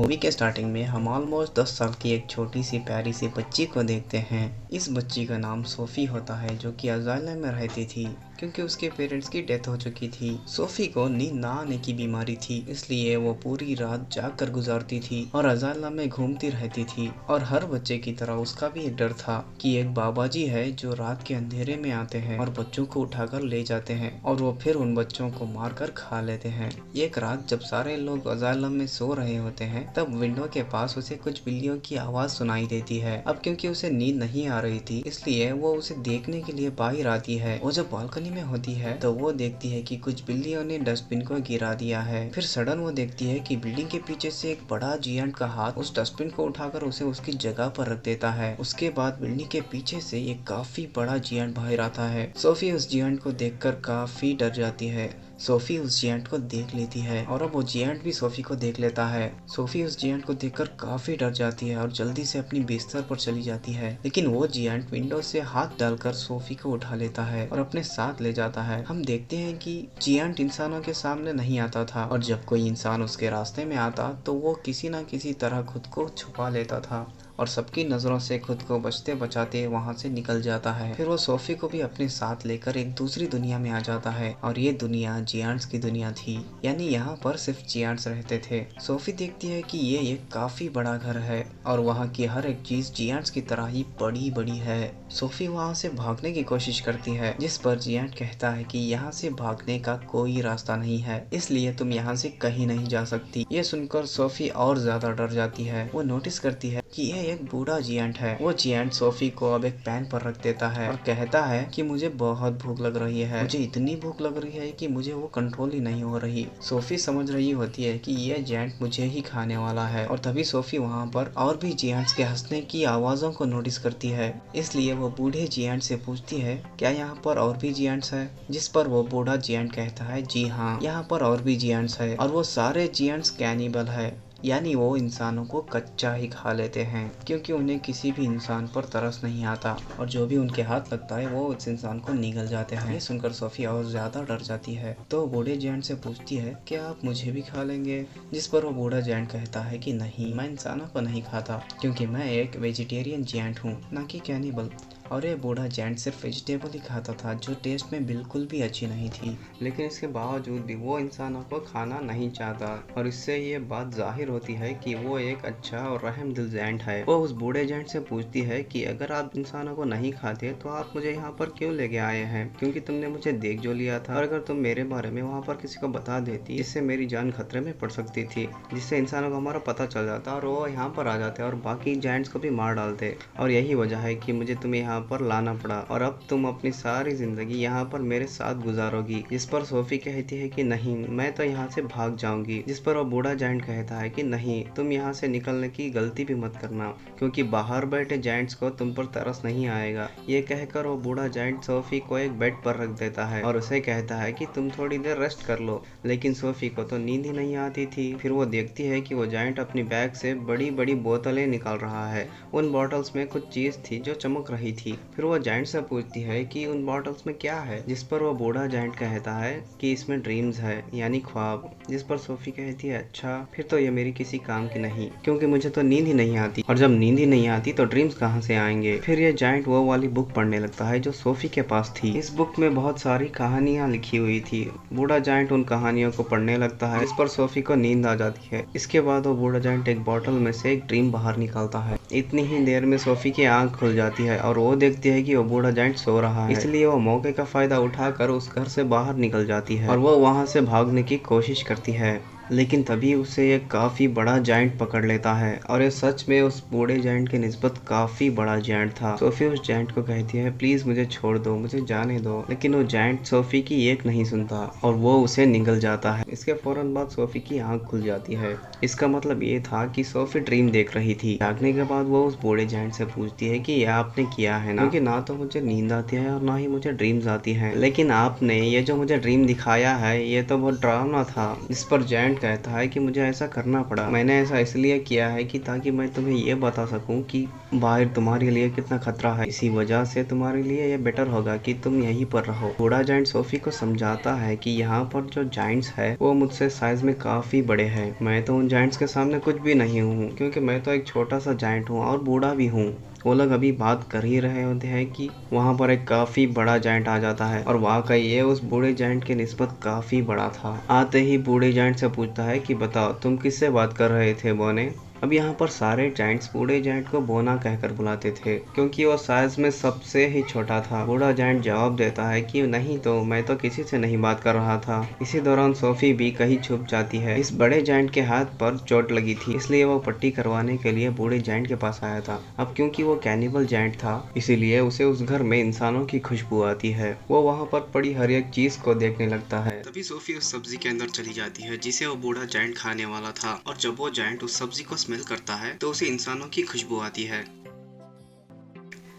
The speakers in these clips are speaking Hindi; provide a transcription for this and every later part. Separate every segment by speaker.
Speaker 1: मूवी के स्टार्टिंग में हम ऑलमोस्ट 10 साल की एक छोटी सी प्यारी सी बच्ची को देखते हैं। इस बच्ची का नाम सोफी होता है, जो कि अजाइलम में रहती थी क्योंकि उसके पेरेंट्स की डेथ हो चुकी थी। सोफी को नींद ना आने की बीमारी थी, इसलिए वो पूरी रात जाग कर गुजारती थी और अजाइलम में घूमती रहती थी। और हर बच्चे की तरह उसका भी एक डर था कि एक बाबा जी है जो रात के अंधेरे में आते हैं और बच्चों को उठाकर ले जाते हैं और वो फिर उन बच्चों को मारकर खा लेते हैं। एक रात जब सारे लोग अजाइलम में सो रहे होते हैं, तब विंडो के पास उसे कुछ बिल्लियों की आवाज सुनाई देती है। अब क्योंकि उसे नींद नहीं आ रही थी, इसलिए वो उसे देखने के लिए बाहर आती है। वो जब बालकनी में होती है तो वो देखती है कि कुछ बिल्लियों ने डस्टबिन को गिरा दिया है। फिर सडन वो देखती है कि बिल्डिंग के पीछे से एक बड़ा जियांट का हाथ उस डस्टबिन को उठाकर उसे उसकी जगह पर रख देता है। उसके बाद बिल्डिंग के पीछे से एक काफी बड़ा जियांट बाहर आता है। सोफी उस जियांट को देखकर काफी डर जाती है। सोफी उस जियांट को देख लेती है और अब वो जियांट भी सोफी को देख लेता है। सोफी उस जियांट को देखकर काफी डर जाती है और जल्दी से अपनी बिस्तर पर चली जाती है, लेकिन वो जियांट विंडो से हाथ डालकर सोफी को उठा लेता है और अपने साथ ले जाता है। हम देखते हैं कि जियांट इंसानों के सामने नहीं आता था और जब कोई इंसान उसके रास्ते में आता तो वो किसी न किसी तरह खुद को छुपा लेता था और सबकी नजरों से खुद को बचते बचाते वहां से निकल जाता है। फिर वो सोफी को भी अपने साथ लेकर एक दूसरी दुनिया में आ जाता है और ये दुनिया जियांट्स की दुनिया थी, यानी यहाँ पर सिर्फ जियांट्स रहते थे। सोफी देखती है कि ये एक काफी बड़ा घर है और वहाँ की हर एक चीज जियांट्स की तरह ही बड़ी बड़ी है। सोफी वहाँ से भागने की कोशिश करती है, जिस पर जियांट कहता है कि यहाँ से भागने का कोई रास्ता नहीं है, इसलिए तुम यहाँ से कहीं नहीं जा सकती। ये सुनकर सोफी और ज्यादा डर जाती है। वो नोटिस करती है कि ये एक बूढ़ा जियांट है। वो जियांट सोफी को अब एक पैन पर रख देता है और कहता है कि मुझे बहुत भूख लग रही है, मुझे इतनी भूख लग रही है कि मुझे वो कंट्रोल ही नहीं हो रही। सोफी समझ रही होती है कि ये जियांट मुझे ही खाने वाला है और तभी सोफी वहाँ पर और भी जियांट्स के हंसने की आवाजों को नोटिस करती है, इसलिए वो बूढ़े जियांट से पूछती है क्या यहाँ पर और भी जियांट्स है, जिस पर वो बूढ़ा जियांट कहता है जी हाँ, यहाँ पर और भी जियांट्स है और वो सारे जियांट्स कैनिबल है, यानी वो इंसानों को कच्चा ही खा लेते हैं क्योंकि उन्हें किसी भी इंसान पर तरस नहीं आता और जो भी उनके हाथ लगता है वो उस इंसान को निगल जाते हैं। ये सुनकर सोफी और ज्यादा डर जाती है तो बूढ़े जैंट से पूछती है क्या आप मुझे भी खा लेंगे, जिस पर वो बूढ़ा जैंट कहता है कि नहीं, मैं इंसानों को नहीं खाता क्योंकि मैं एक वेजिटेरियन जैंट हूँ, ना कि कैनिबल। और ये बूढ़ा जैंट सिर्फ वेजिटेबल ही खाता था जो टेस्ट में बिल्कुल भी अच्छी नहीं थी, लेकिन इसके बावजूद भी वो इंसानों को खाना नहीं चाहता और इससे ये बात जाहिर होती है कि वो एक अच्छा और रहमदिल जैंट है। वो उस बूढ़े जैंट से पूछती है कि अगर आप इंसानों को नहीं खाते तो आप मुझे यहाँ पर क्यों लेके आए हैं, क्योंकि तुमने मुझे देख जो लिया था और अगर तुम मेरे बारे में वहाँ पर किसी को बता देती इससे मेरी जान खतरे में पड़ सकती थी, जिससे इंसानों को हमारा पता चल जाता और वो यहाँ पर आ जाते और बाकी जैंट्स को भी मार डालते और यही वजह है कि मुझे तुम्हें यहाँ पर लाना पड़ा और अब तुम अपनी सारी जिंदगी यहाँ पर मेरे साथ गुजारोगी। जिस पर सोफी कहती है कि नहीं, मैं तो यहाँ से भाग जाऊंगी, जिस पर वो बूढ़ा जैंट कहता है कि नहीं, तुम यहाँ से निकलने की गलती भी मत करना क्योंकि बाहर बैठे जैंट्स को तुम पर तरस नहीं आएगा। ये कहकर वो बूढ़ा जैंट सोफी को एक बेड पर रख देता है और उसे कहता है कि तुम थोड़ी देर रेस्ट कर लो, लेकिन सोफी को तो नींद ही नहीं आती थी। फिर वो देखती है कि वो जैंट अपनी बैग से बड़ी बड़ी बोतलें निकाल रहा है। उन बॉटल्स में कुछ चीज थी जो चमक रही थी। फिर वो जैंट से पूछती है कि उन बॉटल्स में क्या है, जिस पर वो बूढ़ा जैंट कहता है कि इसमें ड्रीम्स है, यानी ख्वाब। जिस पर सोफी कहती है अच्छा, फिर तो ये मेरी किसी काम की नहीं क्योंकि मुझे तो नींद ही नहीं आती और जब नींद ही नहीं आती तो ड्रीम्स कहाँ से आएंगे। फिर ये जैंट वो वाली बुक पढ़ने लगता है जो सोफी के पास थी। इस बुक में बहुत सारी कहानियां लिखी हुई थी। बूढ़ा जैंट उन कहानियों को पढ़ने लगता है, इस पर सोफी को नींद आ जाती है। इसके बाद वो बूढ़ा जैंट एक बॉटल में से एक ड्रीम बाहर निकालता है। इतनी ही देर में सोफी की आंख खुल जाती है और वो देखती है कि वो बूढ़ा जैंट सो रहा है, इसलिए वो मौके का फायदा उठाकर उस घर से बाहर निकल जाती है और वो वहां से भागने की कोशिश करती है, लेकिन तभी उसे एक काफी बड़ा जायंट पकड़ लेता है और ये सच में उस बूढ़े जायंट के निस्बत काफी बड़ा जायंट था। सोफी उस जायंट को कहती है प्लीज मुझे छोड़ दो, मुझे जाने दो, लेकिन वो जायंट सोफी की एक नहीं सुनता और वो उसे निगल जाता है। इसके फौरन बाद सोफी की आंख खुल जाती है। इसका मतलब ये था कि सोफी ड्रीम देख रही थी। जागने के बाद वो उस बूढ़े जायंट से पूछती है कि यह आपने किया है ना, क्योंकि ना तो मुझे नींद आती है और ना ही मुझे ड्रीम्स आती है, लेकिन आपने ये जो मुझे ड्रीम दिखाया है ये तो बहुत डरावना था। इस पर जायंट जायंट कहता है कि मुझे ऐसा करना पड़ा, मैंने ऐसा इसलिए किया है कि ताकि मैं तुम्हें ये बता सकूं कि बाहर तुम्हारे लिए कितना खतरा है, इसी वजह से तुम्हारे लिए ये बेटर होगा कि तुम यहीं पर रहो। बूढ़ा जायंट सोफी को समझाता है कि यहाँ पर जो जायंट्स है वो मुझसे साइज में काफी बड़े हैं, मैं तो उन जायंट्स के सामने कुछ भी नहीं हूँ, क्योंकि मैं तो एक छोटा सा जायंट हूँ और बूढ़ा भी हूँ। वो लोग अभी बात कर ही रहे होते हैं कि वहाँ पर एक काफी बड़ा जायंट आ जाता है और वाकई ये उस बूढ़े जायंट के निस्बत काफी बड़ा था। आते ही बूढ़े जायंट से पूछता है कि बताओ तुम किससे बात कर रहे थे बोने। अब यहाँ पर सारे जायंट्स बूढ़े जायंट को बोना कहकर बुलाते थे, क्योंकि वो साइज में सबसे ही छोटा था। बूढ़ा जायंट जवाब देता है कि नहीं तो मैं तो किसी से नहीं बात कर रहा था। इसी दौरान सोफी भी कहीं छुप जाती है। इस बड़े जायंट के हाथ पर चोट लगी थी, इसलिए वो पट्टी करवाने के लिए बूढ़े जायंट के पास आया था। अब क्योंकि वो कैनिबल जायंट था, इसीलिए उसे उस घर में इंसानों की खुशबू आती है। वो वहाँ पर पड़ी हर एक चीज को देखने लगता है। तभी सोफी उस सब्जी के अंदर चली जाती है जिसे वो बूढ़ा जायंट खाने वाला था, और जब वो जायंट उस सब्जी को स्मेल करता है तो उसे इंसानों की खुशबू आती है।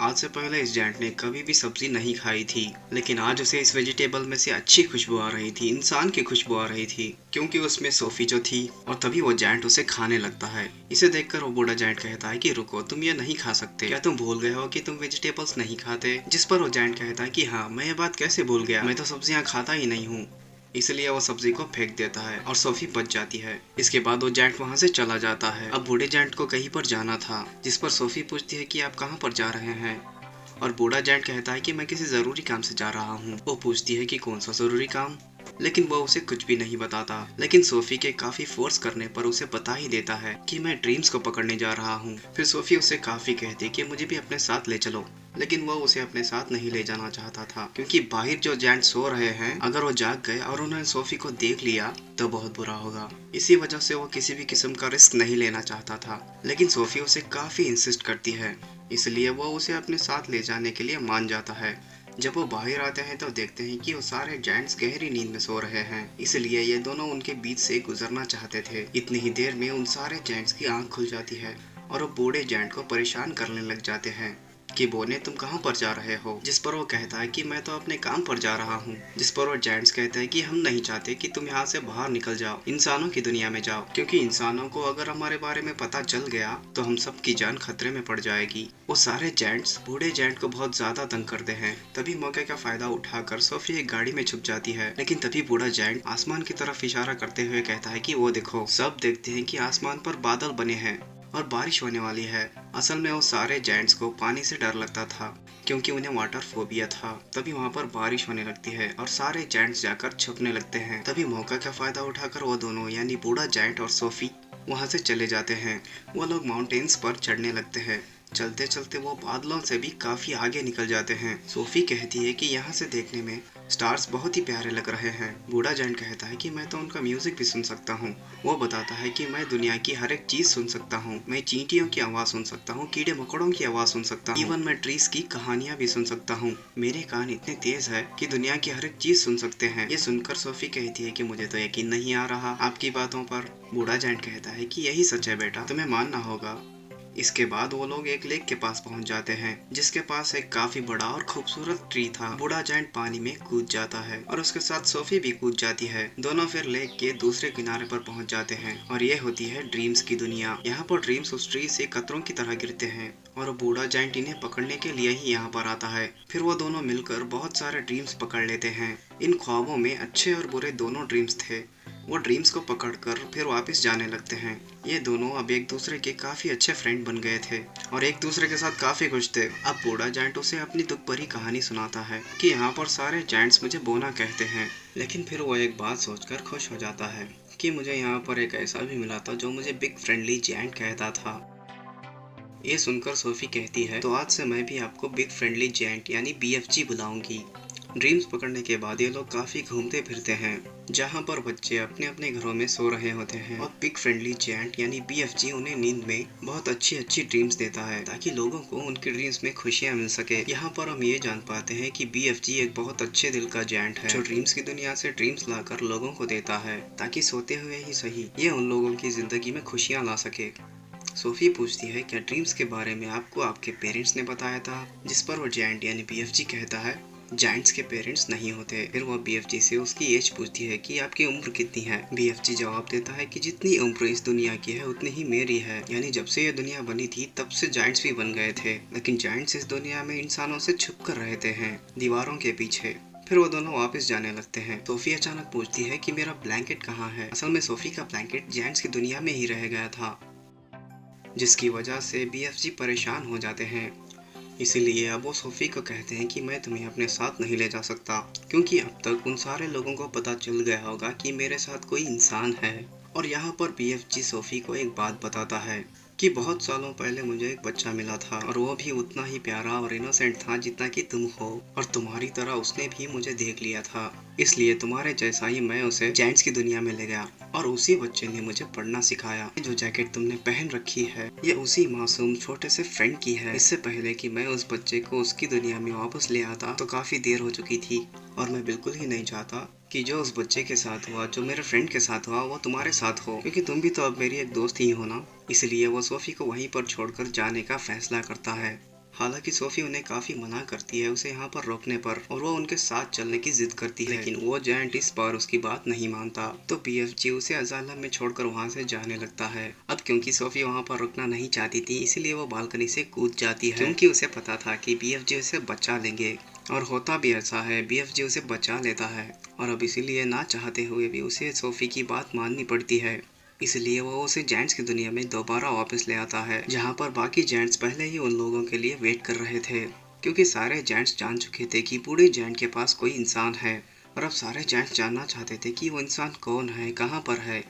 Speaker 1: आज से पहले इस जायंट ने कभी भी सब्जी नहीं खाई थी, लेकिन आज उसे इस वेजिटेबल में से अच्छी खुशबू आ रही थी, इंसान की खुशबू आ रही थी, क्योंकि उसमें सोफी जो थी। और तभी वो जायंट उसे खाने लगता है। इसे देखकर वो बूढ़ा जायंट कहता है कि रुको, तुम ये नहीं खा सकते, क्या तुम भूल गए हो कि तुम वेजिटेबल्स नहीं खाते। जिस पर वो जायंट कहता है कि हाँ, मैं ये बात कैसे भूल गया, मैं तो सब्जियां खाता ही नहीं हूँ। इसलिए वो सब्जी को फेंक देता है और सोफी बच जाती है। इसके बाद वो जायंट वहाँ से चला जाता है। अब बूढ़े जायंट को कहीं पर जाना था, जिस पर सोफी पूछती है कि आप कहाँ पर जा रहे हैं, और बूढ़ा जायंट कहता है कि मैं किसी जरूरी काम से जा रहा हूँ। वो पूछती है कि कौन सा जरूरी काम, लेकिन वो उसे कुछ भी नहीं बताता। लेकिन सोफी के काफी फोर्स करने पर उसे बता ही देता है कि मैं ड्रीम्स को पकड़ने जा रहा हूँ। फिर सोफी उसे काफी कहती है कि मुझे भी अपने साथ ले चलो, लेकिन वो उसे अपने साथ नहीं ले जाना चाहता था, क्योंकि बाहर जो जायंट सो रहे हैं, अगर वो जाग गए और उन्होंने सोफी को देख लिया तो बहुत बुरा होगा। इसी वजह से वो किसी भी किस्म का रिस्क नहीं लेना चाहता था। लेकिन सोफी उसे काफी इंसिस्ट करती है, इसलिए वो उसे अपने साथ ले जाने के लिए मान जाता है। जब वो बाहर आते हैं तो देखते हैं कि वो सारे जायंट्स गहरी नींद में सो रहे हैं, इसलिए ये दोनों उनके बीच से गुजरना चाहते थे। इतनी ही देर में उन सारे जायंट्स की आंख खुल जाती है और वो बूढ़े जायंट को परेशान करने लग जाते हैं कि बोने, तुम कहाँ पर जा रहे हो। जिस पर वो कहता है कि मैं तो अपने काम पर जा रहा हूँ। जिस पर वो जायंट्स कहते हैं कि हम नहीं चाहते कि तुम यहाँ से बाहर निकल जाओ, इंसानों की दुनिया में जाओ, क्योंकि इंसानों को अगर हमारे बारे में पता चल गया तो हम सब की जान खतरे में पड़ जाएगी। वो सारे जायंट्स बूढ़े जायंट को बहुत ज्यादा तंग करते हैं। तभी मौके का फायदा उठाकर सोफी एक गाड़ी में छुप जाती है। लेकिन तभी बूढ़ा जायंट आसमान की तरफ इशारा करते हुए कहता है कि वो देखो। सब देखते हैं कि आसमान पर बादल बने हैं और बारिश होने वाली है। असल में वो सारे जायंट्स को पानी से डर लगता था, क्योंकि उन्हें वाटर फोबिया था। तभी वहाँ पर बारिश होने लगती है और सारे जायंट्स जाकर छुपने लगते हैं। तभी मौका का फायदा उठाकर वो दोनों यानी बूढ़ा जायंट और सोफी वहाँ से चले जाते हैं। वो लोग माउंटेन्स पर चढ़ने लगते हैं। चलते चलते वो बादलों से भी काफी आगे निकल जाते हैं। सोफी कहती है कि यहाँ से देखने में स्टार्स बहुत ही प्यारे लग रहे हैं। बूढ़ा जायंट कहता है कि मैं तो उनका म्यूजिक भी सुन सकता हूँ। वो बताता है कि मैं दुनिया की हर एक चीज सुन सकता हूँ। मैं चींटियों की आवाज सुन सकता हूँ, कीड़े मकोड़ों की आवाज सुन सकता हूँ, इवन मैं ट्रीज की कहानियाँ भी सुन सकता हूँ। मेरे कान इतने तेज है कि दुनिया की हर एक चीज सुन सकते हैं। ये सुनकर सोफी कहती है कि मुझे तो यकीन नहीं आ रहा आपकी बातों पर। बूढ़ा जायंट कहता है कि यही सच है बेटा, तुम्हें मानना होगा। इसके बाद वो लोग एक लेक के पास पहुंच जाते हैं, जिसके पास एक काफी बड़ा और खूबसूरत ट्री था। बूढ़ा जायंट पानी में कूद जाता है और उसके साथ सोफी भी कूद जाती है। दोनों फिर लेक के दूसरे किनारे पर पहुंच जाते हैं और ये होती है ड्रीम्स की दुनिया। यहाँ पर ड्रीम्स उस ट्री से कतरों की तरह गिरते हैं और बूढ़ा जायंट इन्हें पकड़ने के लिए ही यहाँ पर आता है। फिर वो दोनों मिलकर बहुत सारे ड्रीम्स पकड़ लेते हैं। इन ख्वाबों में अच्छे और बुरे दोनों ड्रीम्स थे। वो ड्रीम्स को पकड़कर फिर वापस जाने लगते हैं। ये दोनों अब एक दूसरे के काफी अच्छे फ्रेंड बन गए थे और एक दूसरे के साथ काफी खुश थे। अब बूढ़ा जायंट उसे अपनी दुख भरी कहानी सुनाता है कि यहाँ पर सारे जायंट्स मुझे बोना कहते हैं। लेकिन फिर वो एक बात सोचकर खुश हो जाता है कि मुझे यहाँ पर एक ऐसा भी मिला था जो मुझे बिग फ्रेंडली जायंट कहता था। ये सुनकर सोफी कहती है, तो आज से मैं भी आपको बिग फ्रेंडली जायंट यानी BFG बुलाऊंगी। ड्रीम्स पकड़ने के बाद ये लोग काफी घूमते फिरते हैं, जहाँ पर बच्चे अपने अपने घरों में सो रहे होते हैं और बिग फ्रेंडली जायंट यानी BFG उन्हें नींद में बहुत अच्छी अच्छी ड्रीम्स देता है, ताकि लोगों को उनकी ड्रीम्स में खुशियाँ मिल सके। यहाँ पर हम ये जान पाते हैं कि BFG एक बहुत अच्छे दिल का जायंट है, जो ड्रीम्स की दुनिया से ड्रीम्स लाकर लोगों को देता है, ताकि सोते हुए ही सही ये उन लोगों की जिंदगी में खुशियाँ ला सके। सोफी पूछती है, क्या ड्रीम्स के बारे में आपको आपके पेरेंट्स ने बताया था? जिस पर वो जायंट यानी BFG कहता है, जायंट्स के पेरेंट्स नहीं होते। फिर वह बीएफजी से उसकी एज पूछती है कि आपकी उम्र कितनी है। बीएफजी जवाब देता है कि जितनी उम्र इस दुनिया की है उतनी ही मेरी है। यानी जब से ये दुनिया बनी थी तब से जायंट्स भी बन गए थे, लेकिन जायंट्स इस दुनिया में इंसानों से छुप कर रहते हैं, दीवारों के पीछे। फिर वो दोनों वापस जाने लगते हैं। सोफी अचानक पूछती है कि मेरा ब्लैंकेट कहाँ है। असल में सोफी का ब्लैंकेट जायंट्स की दुनिया में ही रह गया था, जिसकी वजह से बीएफजी परेशान हो जाते हैं। इसीलिए अब वो सोफी को कहते हैं कि मैं तुम्हें अपने साथ नहीं ले जा सकता, क्योंकि अब तक उन सारे लोगों को पता चल गया होगा कि मेरे साथ कोई इंसान है। और यहाँ पर बीएफजी सोफी को एक बात बताता है कि बहुत सालों पहले मुझे एक बच्चा मिला था, और वो भी उतना ही प्यारा और इनोसेंट था जितना कि तुम हो, और तुम्हारी तरह उसने भी मुझे देख लिया था। इसलिए तुम्हारे जैसा ही मैं उसे जायंट्स की दुनिया में ले गया, और उसी बच्चे ने मुझे पढ़ना सिखाया। जो जैकेट तुमने पहन रखी है ये उसी मासूम छोटे से फ्रेंड की है। इससे पहले कि मैं उस बच्चे को उसकी दुनिया में वापस ले आता तो काफी देर हो चुकी थी, और मैं बिल्कुल ही नहीं चाहता कि जो उस बच्चे के साथ हुआ, जो मेरे फ्रेंड के साथ हुआ, वो तुम्हारे साथ हो, क्योंकि तुम भी तो अब मेरी एक दोस्त ही हो ना। इसलिए वो सोफी को वहीं पर छोड़कर जाने का फैसला करता है। हालांकि सोफी उन्हें काफी मना करती है उसे यहाँ पर रोकने पर, और वो उनके साथ चलने की जिद करती है, लेकिन वो जायंट इस बार उसकी बात नहीं मानता। तो बीएफजी उसे अजालम में छोड़कर वहाँ से जाने लगता है। अब क्योंकि सोफी वहाँ पर रुकना नहीं चाहती थी, इसलिए वो बालकनी से कूद जाती है, क्योंकि उसे पता था कि बीएफजी उसे बचा लेंगे। और होता भी ऐसा है, बीएफजी उसे बचा लेता है, और अब इसीलिए ना चाहते हुए भी उसे सोफी की बात माननी पड़ती है। इसलिए वो उसे जायंट्स की दुनिया में दोबारा वापस ले आता है, जहाँ पर बाकी जायंट्स पहले ही उन लोगों के लिए वेट कर रहे थे, क्योंकि सारे जायंट्स जान चुके थे कि बूढ़े जायंट के पास कोई इंसान है, और अब सारे जायंट्स जानना चाहते थे कि वो इंसान कौन है, कहाँ पर है।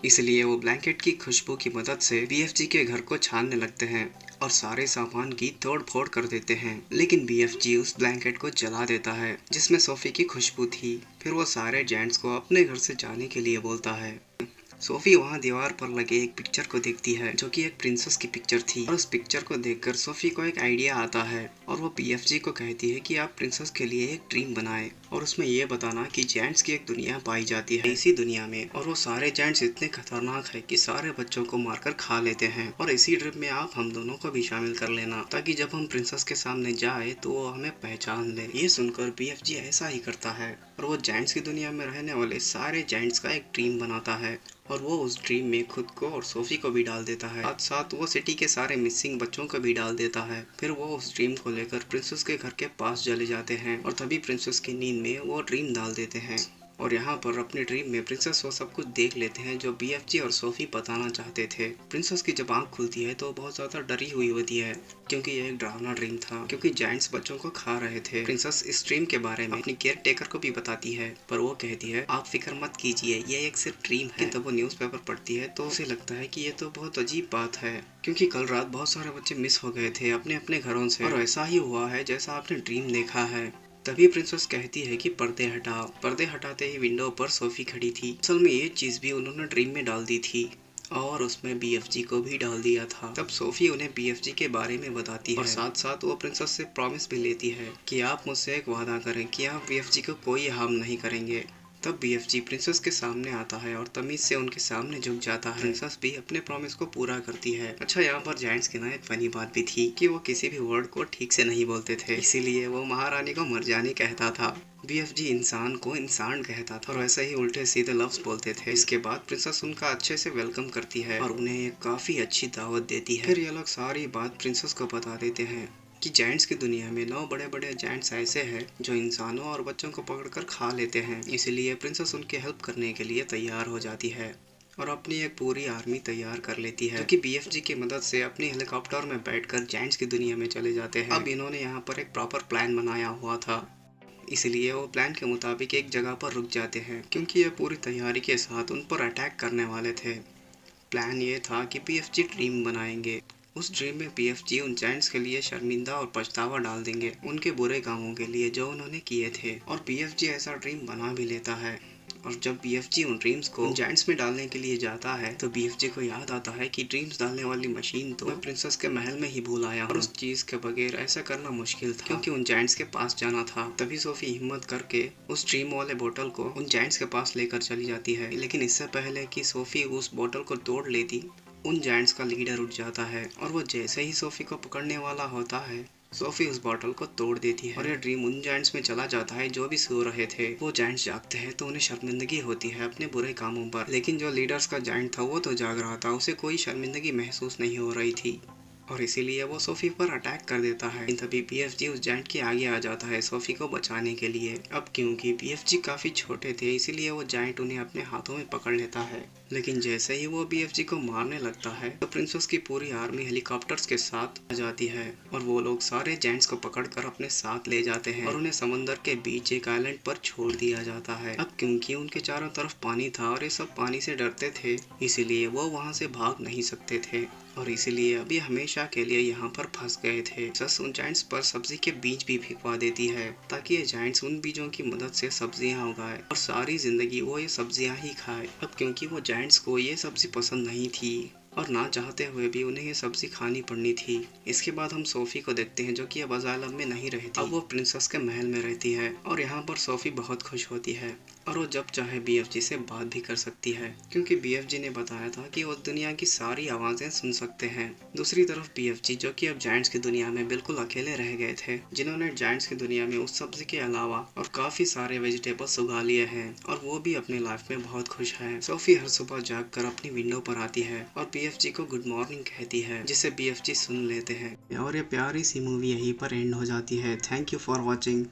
Speaker 1: इसलिए वो ब्लैंकेट की खुशबू की मदद से बीएफजी के घर को छानने लगते हैं, और सारे सामान की तोड़ फोड़ कर देते हैं। लेकिन बीएफजी उस ब्लैंकेट को जला देता है जिसमें सोफी की खुशबू थी। फिर वो सारे जेंट्स को अपने घर से जाने के लिए बोलता है। सोफी वहाँ दीवार पर लगे एक पिक्चर को देखती है, जो कि एक प्रिंसेस की पिक्चर थी, और उस पिक्चर को देखकर सोफी को एक आइडिया आता है, और वो बीएफजी को कहती है कि आप प्रिंसेस के लिए एक ड्रीम बनाएं, और उसमें ये बताना कि जेंट्स की एक दुनिया पाई जाती है इसी दुनिया में, और वो सारे जेंट्स इतने खतरनाक है कि सारे बच्चों को मारकर खा लेते हैं, और इसी ड्रीम में आप हम दोनों को भी शामिल कर लेना, ताकि जब हम प्रिंसेस के सामने जाए तो वो हमें पहचान ले। ये सुनकर बीएफजी ऐसा ही करता है, और वो जेंट्स की दुनिया में रहने वाले सारे जेंट्स का एक ड्रीम बनाता है, और वो उस ड्रीम में खुद को और सोफी को भी डाल देता है। साथ साथ वो सिटी के सारे मिसिंग बच्चों को भी डाल देता है। फिर वो उस ड्रीम को लेकर प्रिंसेस के घर के पास चले जाते हैं, और तभी प्रिंसेस की नींद में वो ड्रीम डाल देते हैं, और यहाँ पर अपने ड्रीम में प्रिंसेस वो सब कुछ देख लेते हैं जो बीएफजी और सोफी बताना चाहते थे। प्रिंसेस की जब आँख खुलती है तो बहुत ज्यादा डरी हुई होती है, क्योंकि यह एक डरावना ड्रीम था, क्योंकि जायंट्स बच्चों को खा रहे थे। प्रिंसेस इस ड्रीम के बारे में अपनी केयर टेकर को भी बताती है, पर वो कहती है आप फिक्र मत कीजिए, ये एक सिर्फ ड्रीम है। तब वो न्यूज़पेपर पढ़ती है तो उसे लगता है कि ये तो बहुत अजीब बात है, क्योंकि कल रात बहुत सारे बच्चे मिस हो गए थे अपने अपने घरों से, और ऐसा ही हुआ है जैसा आपने ड्रीम देखा है। तभी प्रिंसेस कहती है कि पर्दे हटाओ। पर्दे हटाते ही विंडो पर सोफी खड़ी थी। असल में ये चीज भी उन्होंने ड्रीम में डाल दी थी, और उसमें बीएफजी को भी डाल दिया था। तब सोफी उन्हें बीएफजी के बारे में बताती है, और साथ साथ वो प्रिंसेस से प्रॉमिस भी लेती है कि आप मुझसे एक वादा करें कि आप बीएफजी को कोई हार्म नहीं करेंगे। तब बीएफजी प्रिंसेस के सामने आता है और तमीज से उनके सामने झुक जाता है। प्रिंसेस भी अपने प्रॉमिस को पूरा करती है। अच्छा, यहाँ पर जायंट्स की ना एक फनी बात भी थी कि वो किसी भी वर्ड को ठीक से नहीं बोलते थे, इसीलिए वो महारानी को मरजानी कहता था, बीएफजी इंसान को इंसान कहता था, और वैसे ही उल्टे सीधे लफ्ज बोलते थे। इसके बाद प्रिंसेस उनका अच्छे से वेलकम करती है और उन्हें एक काफी अच्छी दावत देती है। फिर ये लोग सारी बात प्रिंसेस को बता देते हैं कि जायंट्स की दुनिया में 9 बड़े बड़े जायंट्स ऐसे हैं जो इंसानों और बच्चों को पकड़कर खा लेते हैं। इसलिए प्रिंसेस उनकी हेल्प करने के लिए तैयार हो जाती है, और अपनी एक पूरी आर्मी तैयार कर लेती है, जो कि बीएफजी की मदद से अपनी हेलीकॉप्टर में बैठकर जायंट्स की दुनिया में चले जाते हैं। अब इन्होंने यहाँ पर एक प्रॉपर प्लान बनाया हुआ था, इसलिए वो प्लान के मुताबिक एक जगह पर रुक जाते हैं, क्योंकि ये पूरी तैयारी के साथ उन पर अटैक करने वाले थे। प्लान ये था कि बीएफजी ड्रीम बनाएंगे। उस ड्रीम में बीएफजी उन जायंट्स के लिए शर्मिंदा और पछतावा डाल देंगे उनके बुरे कामों के लिए जो उन्होंने किए थे, और बीएफजी ऐसा ड्रीम बना भी लेता है। और जब बीएफजी उन ड्रीम्स को जायंट्स में डालने के लिए जाता है तो बीएफजी को याद आता है कि ड्रीम्स डालने वाली मशीन तो मैं प्रिंसेस के महल में ही भूल आया, और उस चीज के बगैर ऐसा करना मुश्किल था, क्योंकि उन जायंट्स के पास जाना था। तभी सोफी हिम्मत करके उस ड्रीम वाले बोतल को उन जायंट्स के पास लेकर चली जाती है, लेकिन इससे पहले कि सोफी उस बोतल को तोड़ लेती, उन जायंट्स का लीडर उठ जाता है, और वो जैसे ही सोफी को पकड़ने वाला होता है सोफी उस बॉटल को तोड़ देती है और ये ड्रीम उन जायंट्स में चला जाता है जो भी सो रहे थे। वो जायंट्स जागते हैं तो उन्हें शर्मिंदगी होती है अपने बुरे कामों पर, लेकिन जो लीडर्स का जायंट था वो तो जाग रहा था, उसे कोई शर्मिंदगी महसूस नहीं हो रही थी और इसीलिए वो सोफी पर अटैक कर देता है। तभी बीएफजी उस जायंट के आगे आ जाता है सोफी को बचाने के लिए। अब क्योंकि बीएफजी काफी छोटे थे इसीलिए वो जायंट उन्हें अपने हाथों में पकड़ लेता है, लेकिन जैसे ही वो बीएफजी को मारने लगता है तो प्रिंसेस की पूरी आर्मी हेलीकॉप्टर्स के साथ आ जाती है और वो लोग सारे जायंट्स को पकड़कर अपने साथ ले जाते हैं और उन्हें समंदर के बीच एक आइलैंड पर छोड़ दिया जाता है। अब क्योंकि उनके चारों तरफ पानी था और ये सब पानी से डरते थे इसीलिए वो वहां से भाग नहीं सकते थे और इसीलिए अभी हमेशा के लिए यहाँ पर फंस गए थे। सस उन जायंट्स पर सब्जी के बीज भी फेंकवा देती है ताकि ये जायंट्स उन बीजों की मदद से सब्जियां उगाए और सारी जिंदगी वो ये सब्जियां ही खाए। अब क्योंकि वो जायंट्स को ये सब्जी पसंद नहीं थी और ना चाहते हुए भी उन्हें ये सब्जी खानी पड़नी थी। इसके बाद हम सोफी को देखते हैं जो कि अब अजाइलम में नहीं रहती, अब वो प्रिंसेस के महल में रहती है और यहाँ पर सोफी बहुत खुश होती है और वो जब चाहे बीएफजी से बात भी कर सकती है क्योंकि बीएफजी ने बताया था कि वो दुनिया की सारी आवाजें सुन सकते हैं। दूसरी तरफ बीएफजी जो कि अब जायंट्स की दुनिया में बिल्कुल अकेले रह गए थे, जिन्होंने जायंट्स की दुनिया में उस सब्जी के अलावा और काफी सारे वेजिटेबल्स उगा लिए हैं और वो भी अपने लाइफ में बहुत खुश है। सोफी हर सुबह जाग कर अपनी विंडो पर आती है और बीएफजी को गुड मॉर्निंग कहती है जिसे बीएफजी सुन लेते हैं और ये प्यारी सी मूवी यहीं पर एंड हो जाती है। Thank you for watching.